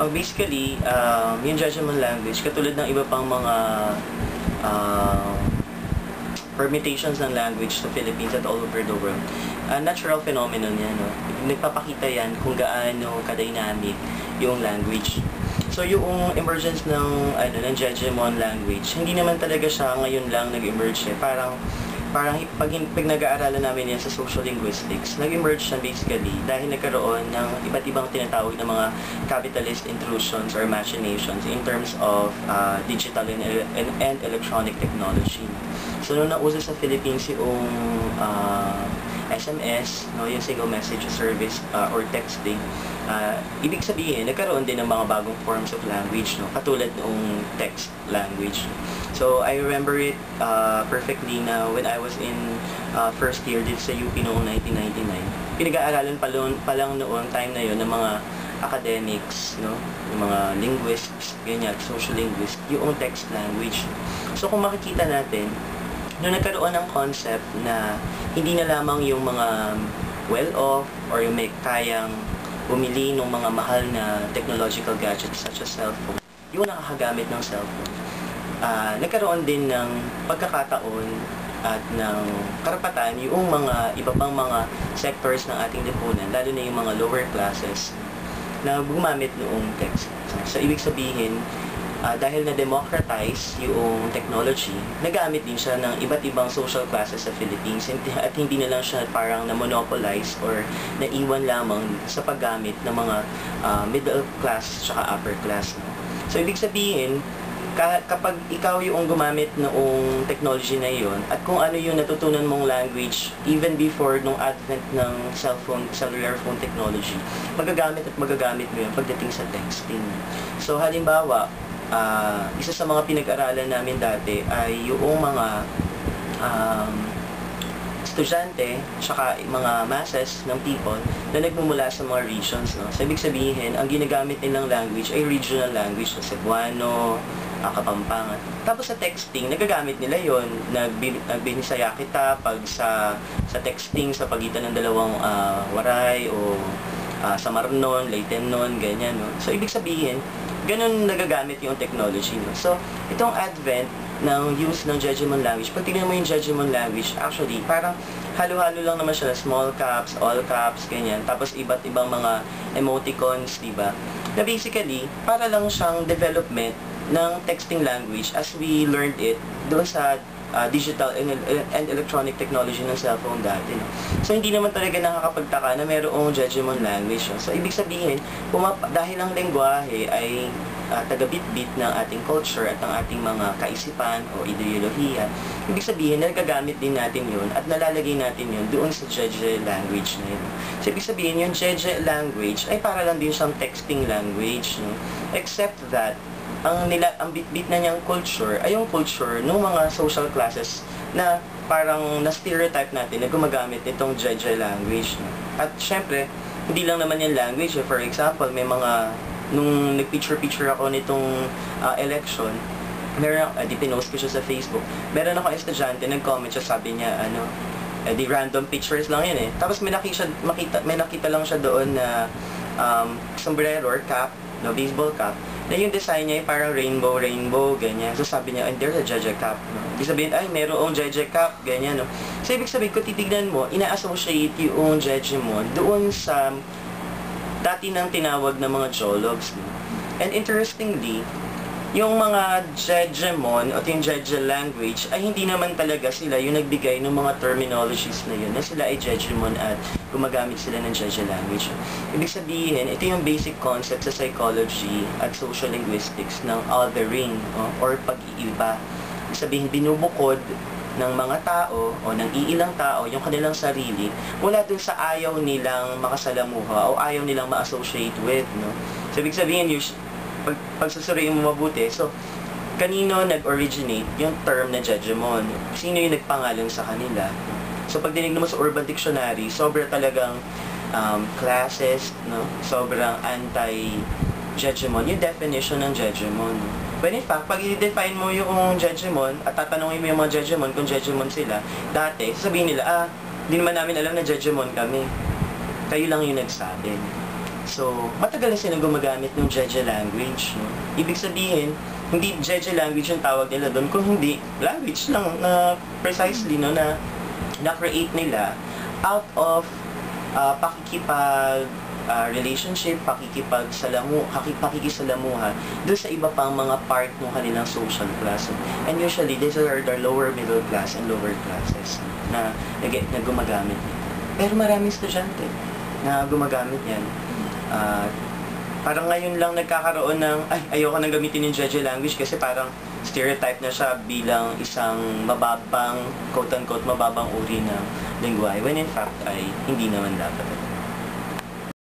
Basically, yung Judgment language, katulad ng iba pang mga uh, permutations ng language sa Philippines at all over the world, natural phenomenon yan. No? Nagpapakita yan kung gaano ka-dynamic yung language. So yung emergence ng Jejemon language, hindi naman talaga siya ngayon lang nag-emerge eh. Parang pag nag-aaralan namin yan sa social linguistics, nag-emerge siya basically dahil nagkaroon ng iba't ibang tinatawag na mga capitalist intrusions or machinations in terms of digital and electronic technology. So nung nauso sa Philippines yung SMS, no, yung single message service or texting, ibig sabihin, nagkaroon din ng mga bagong forms of language, no, katulad ng text language. So, I remember it perfectly na when I was in first year dito sa UP noong 1999. Pinag-aaralan pa lang noon, time na yon ng mga academics, no, yung mga linguists, ganyan, social linguists, yung text language. So, kung makikita natin, nung nagkaroon ng concept na hindi na lamang yung mga well-off or yung may kayang bumili ng mga mahal na technological gadgets such as cellphone, yung nakakagamit ng cellphone, nagkaroon din ng pagkakataon at ng karapatan yung mga iba pang mga sectors ng ating lipunan, lalo na yung mga lower classes, na gumamit noong text. So, ibig sabihin, dahil na-democratize yung technology, nagamit din siya ng iba't ibang social classes sa Philippines at hindi na lang siya parang na-monopolize or naiwan lamang sa paggamit ng mga middle class at upper class. So, ibig sabihin, kapag ikaw yung gumamit noong technology na yon at kung ano yung natutunan mong language even before nung advent ng cellular phone technology, magagamit mo yun pagdating sa texting. So, halimbawa, isa sa mga pinag-aralan namin dati ay yung mga estudyante tsaka mga masses ng people na nagmumula sa mga regions. No? So, ibig sabihin, ang ginagamit nilang language ay regional language, so Cebuano, Kapampangan. Tapos sa texting, nagagamit nila yon. Nagbinisaya kita pag sa texting sa pagitan ng dalawang waray o sa Marnon, Leytenon, ganyan. No? So, ibig sabihin, ganun nagagamit yung technology. No? So, itong advent ng use ng Jejemon language, pag tingnan mo yung Jejemon language, actually, parang halo-halo lang naman siya na small caps, all caps, ganyan. Tapos, iba't ibang mga emoticons, diba? Na basically, para lang siyang development ng texting language as we learned it doon sa digital and electronic technology ng cellphone dati. No? So, hindi naman talaga nakakapagtaka na mayroong Jejemon language. No? So, ibig sabihin, dahil ang lengguwahe ay taga-bit-bit ng ating culture at ng ating mga kaisipan o ideolohiya, ibig sabihin, nagagamit din natin yun at nalalagay natin yun doon sa Jeje language na yun. So, ibig sabihin, yung Jeje language ay para lang din siyang texting language. No? Except that, ang bit-bit na niyang culture ay yung culture ng mga social classes na parang na-stereotype natin na gumagamit itong Jeje language. No? At syempre, hindi lang naman yung language. For example, may mga, nung nag-picture ako nitong election, pinost ko siya sa Facebook. Meron ako estudyante, nag-comment siya, sabi niya, di random pictures lang yun eh. Tapos may nakita lang siya doon na sombrero or cap, no, baseball cap, na yung design niya ay parang rainbow, ganyan. So sabi niya, and there's a Jeje cap, no? Ibig sabihin, ay, merong Jeje cap, ganyan, no? So ibig sabihin, kung titignan mo, ina-associate yung Jejemon doon sa dati nang tinawag na mga Jologs, no? And interestingly, yung mga Jejemon o yung Jeje language ay hindi naman talaga sila yung nagbigay ng mga terminologies na yun na sila ay Jejemon at gumagamit sila ng Jeje language. Ibig sabihin, ito yung basic concept sa psychology at social linguistics ng othering or pag-iiba. Ibig sabihin, binubukod ng mga tao o ng iilang tao yung kanilang sarili mula dun sa ayaw nilang makasalamuha o ayaw nilang ma-associate with. No? So, ibig sabihin, pag susuriin mo mabuti, so, kanino nag-originate yung term na Jejemon? Sino yung nagpangalan sa kanila? So, pag dinignan mo sa Urban Dictionary, sobra talagang classes, no? Sobrang anti-Jejemon, yung definition ng Jejemon. When in fact, pag i-define mo yung Jejemon at tatanungin mo yung mga Jejemon kung Jejemon sila, dati, sabihin nila, hindi naman namin alam na Jejemon kami. Kayo lang yung nagsabi. So, matagal na silang gumagamit ng Jeje language. No? Ibig sabihin, hindi Jeje language yung tawag nila doon, kung hindi, language lang na precisely no, na na-create nila out of relationship, pakikisalamuha doon sa iba pang mga part ng kanilang social class. And usually, these are the lower middle class and lower classes na gumagamit nito. Pero maraming estudyante na gumagamit yan. Parang ngayon lang nagkakaroon ng, ayoko nang gamitin yung Jeje language kasi parang stereotype na siya bilang isang mababang, quote-unquote, mababang uri ng lingwahe. When in fact, ay hindi naman dapat.